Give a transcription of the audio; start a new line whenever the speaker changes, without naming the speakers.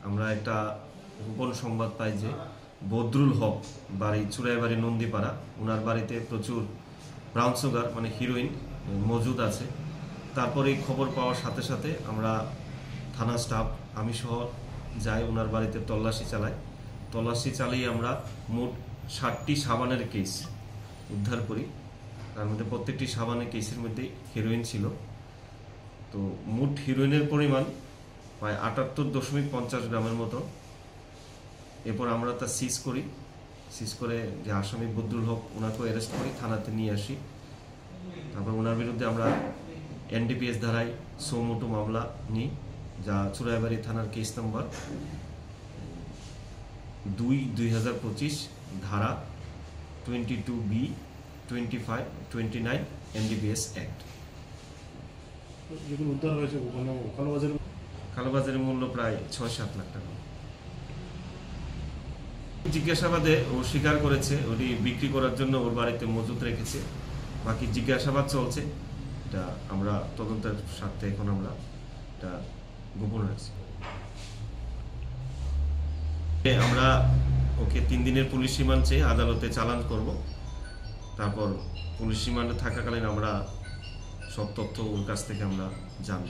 আমরা একটা গোপন সংবাদ পাই যে বদরুল হক বাড়ি চুড়াইবাড়ি নন্দীপাড়া, ওনার বাড়িতে প্রচুর ব্রাউন সুগার মানে হিরোইন মজুদ আছে। তারপরে এই খবর পাওয়ার সাথে সাথে আমরা থানা স্টাফ আমি সহ যাই ওনার বাড়িতে তল্লাশি চালাই। তল্লাশি চালিয়ে আমরা মোট 60টি সাবানের কেস উদ্ধার করি। তার মধ্যে প্রত্যেকটি সাবানের কেসের মধ্যে হিরোইন ছিল। তো মোট হিরোইনের পরিমাণ প্রায় 78.50 গ্রামের মতো। এরপর আমরা তা সিজ করি। সিজ করে যে আসামি বদরুল হক ওনাকে অ্যারেস্ট করি, থানাতে নিয়ে আসি। তারপর ওনার বিরুদ্ধে আমরা NDPS ধারায় সৌমোটো মামলা নিই, যা চুড়াইবাড়ি থানার কেস নম্বর 2/2025 ধারা 22B 25 29 NDPS অ্যাক্ট।
উদ্ধার হয়েছে কালোবাজারের
মূল্য প্রায় 6-7 লাখ টাকা। জিজ্ঞাসাবাদে ও স্বীকার করেছে ওটি বিক্রি করার জন্য ওর বাড়িতে মজুত রেখেছে। বাকি জিজ্ঞাসাবাদ চলছে, এটা আমরা তদন্তের স্বার্থে এখন আমরা এটা গোপন রাখছি। আমরা ওকে 3 দিনের পুলিশ রিমান্ড চেয়ে আদালতে চালান করব। তারপর পুলিশ রিমান্ডে থাকাকালীন আমরা সব তথ্য ওর কাছ থেকে আমরা জানব।